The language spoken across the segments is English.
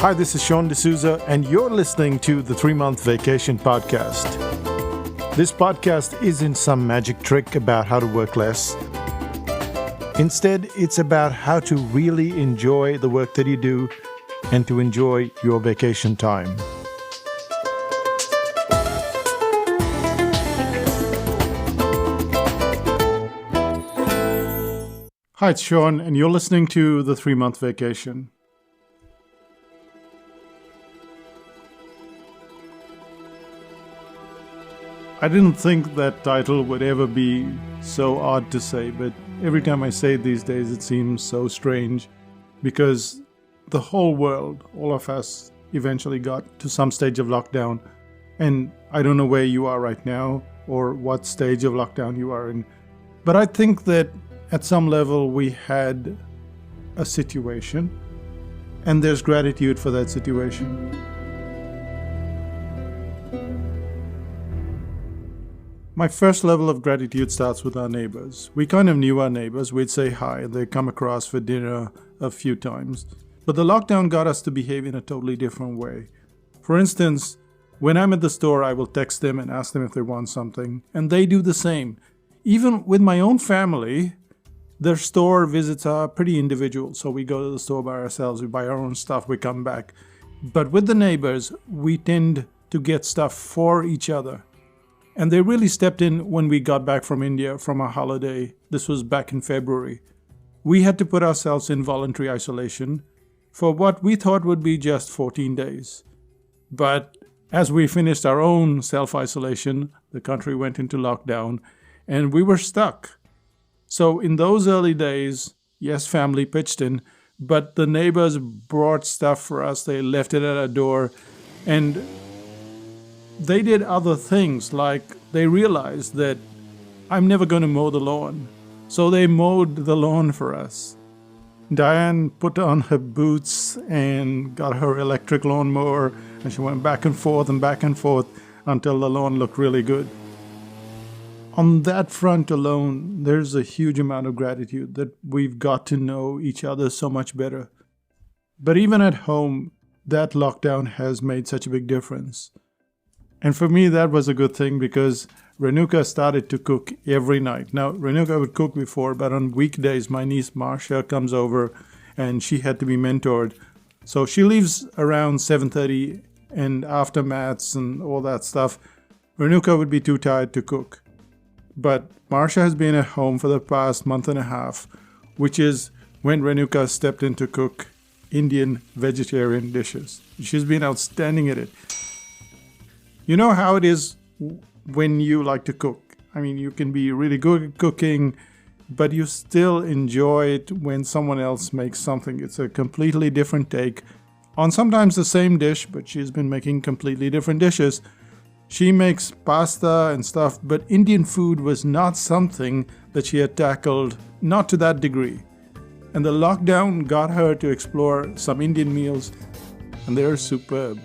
Hi, this is Sean D'Souza, and you're listening to the 3-Month Vacation Podcast. This podcast isn't some magic trick about how to work less. Instead, it's about how to really enjoy the work that you do and to enjoy your vacation time. Hi, it's Sean, and you're listening to the 3-Month Vacation. I didn't think that title would ever be so odd to say, but every time I say it these days, it seems so strange because the whole world, all of us, eventually got to some stage of lockdown. And I don't know where you are right now or what stage of lockdown you are in. But I think that at some level we had a situation and there's gratitude for that situation. My first level of gratitude starts with our neighbors. We kind of knew our neighbors. We'd say hi and they'd come across for dinner a few times. But the lockdown got us to behave in a totally different way. For instance, when I'm at the store, I will text them and ask them if they want something. And they do the same. Even with my own family, their store visits are pretty individual. So we go to the store by ourselves, we buy our own stuff, we come back. But with the neighbors, we tend to get stuff for each other. And they really stepped in when we got back from India from our holiday. This was back in February. We had to put ourselves in voluntary isolation for what we thought would be just 14 days. But as we finished our own self-isolation, the country went into lockdown and we were stuck. So in those early days, yes, family pitched in, but the neighbors brought stuff for us. They left it at our door and they did other things, like they realized that I'm never going to mow the lawn. So they mowed the lawn for us. Diane put on her boots and got her electric lawnmower, and she went back and forth until the lawn looked really good. On that front alone, there's a huge amount of gratitude that we've got to know each other so much better. But even at home, that lockdown has made such a big difference. And for me, that was a good thing because Renuka started to cook every night. Now, Renuka would cook before, but on weekdays, my niece Marcia comes over and she had to be mentored. So she leaves around 7:30, and after maths and all that stuff, Renuka would be too tired to cook. But Marcia has been at home for the past month and a half, which is when Renuka stepped in to cook Indian vegetarian dishes. She's been outstanding at it. You know how it is when you like to cook. I mean, you can be really good at cooking, but you still enjoy it when someone else makes something. It's a completely different take on sometimes the same dish, but she's been making completely different dishes. She makes pasta and stuff, but Indian food was not something that she had tackled, not to that degree. And the lockdown got her to explore some Indian meals, and they're superb.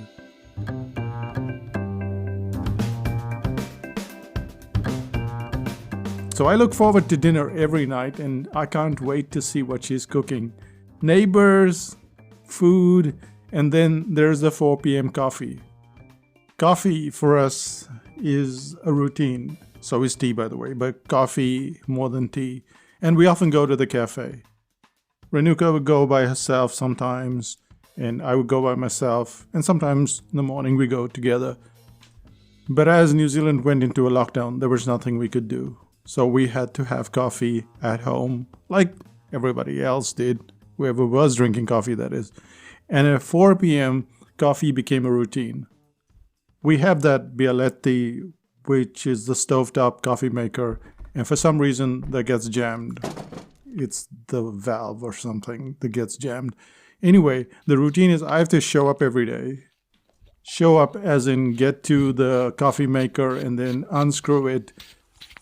So I look forward to dinner every night and I can't wait to see what she's cooking. Neighbors, food, and then there's the 4 p.m. coffee. Coffee for us is a routine. So is tea, by the way, but coffee more than tea. And we often go to the cafe. Renuka would go by herself sometimes, and I would go by myself. And sometimes in the morning we go together. But as New Zealand went into a lockdown, there was nothing we could do. So we had to have coffee at home, like everybody else did, whoever was drinking coffee, that is. And at 4 p.m., coffee became a routine. We have that Bialetti, which is the stovetop coffee maker, and for some reason that gets jammed. It's the valve or something that gets jammed. Anyway, the routine is I have to show up every day. Show up as in get to the coffee maker and then unscrew it,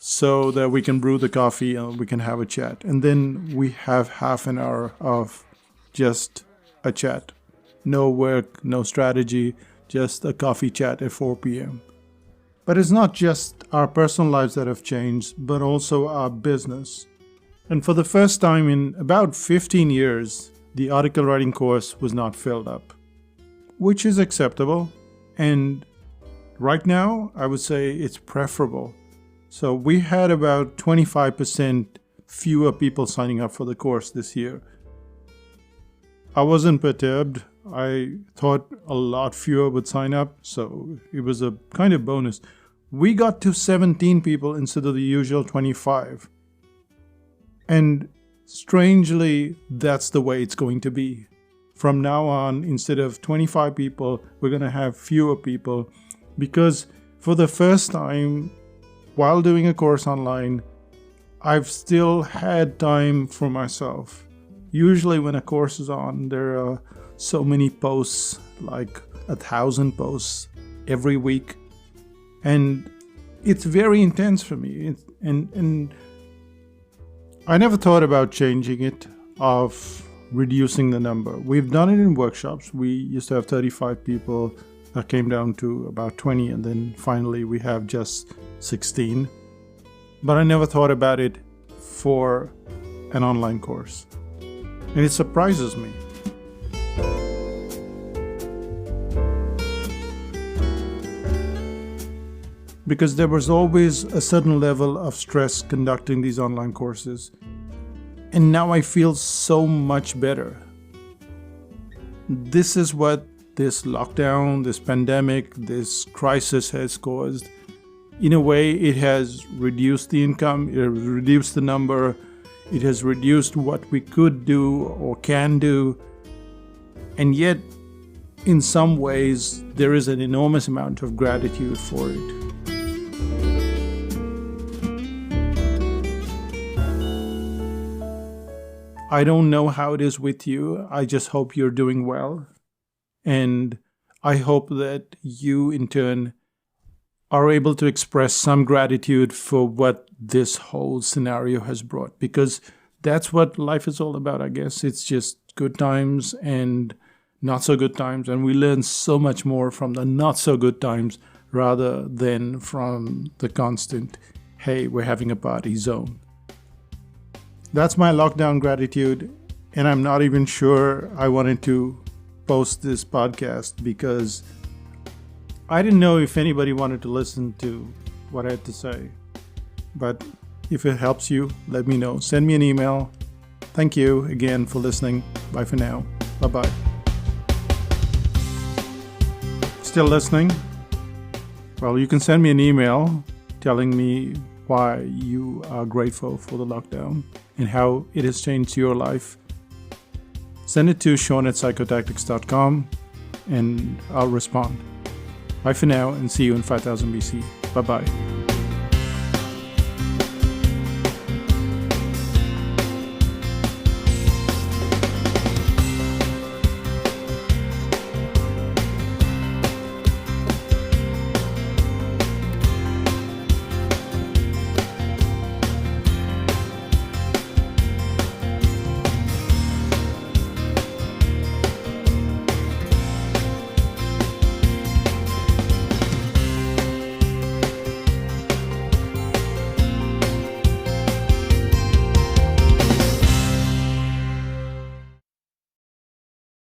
so that we can brew the coffee and we can have a chat. And then we have half an hour of just a chat. No work, no strategy, just a coffee chat at 4 p.m. But it's not just our personal lives that have changed, but also our business. And for the first time in about 15 years, the article writing course was not filled up. which is acceptable. And right now, I would say it's preferable. So we had about 25% fewer people signing up for the course this year. I wasn't perturbed. I thought a lot fewer would sign up, so it was a kind of bonus. We got to 17 people instead of the usual 25. And strangely, that's the way it's going to be. From now on, instead of 25 people, we're going to have fewer people, because for the first time, while doing a course online, I've still had time for myself. Usually when a course is on, there are so many posts, like 1,000 posts every week. And it's very intense for me. And I never thought about changing it, of reducing the number. We've done it in workshops. We used to have 35 people. That came down to about 20, and then finally we have just 16. But I never thought about it for an online course. And it surprises me. Because there was always a certain level of stress conducting these online courses. And now I feel so much better. This is what this lockdown, this pandemic, this crisis has caused. In a way, it has reduced the income, it has reduced the number, it has reduced what we could do or can do. And yet, in some ways, there is an enormous amount of gratitude for it. I don't know how it is with you. I just hope you're doing well. And I hope that you, in turn, are able to express some gratitude for what this whole scenario has brought. Because that's what life is all about, I guess. It's just good times and not so good times. And we learn so much more from the not so good times rather than from the constant, hey, we're having a party zone. That's my lockdown gratitude. And I'm not even sure I wanted to post this podcast because I didn't know if anybody wanted to listen to what I had to say. But if it helps you, let me know. Send me an email. Thank you again for listening. Bye for now. Bye-bye. Still listening? Well, you can send me an email telling me why you are grateful for the lockdown and how it has changed your life. Send it to Sean@psychotactics.com and I'll respond. Bye for now and see you in 5000 BC. Bye-bye.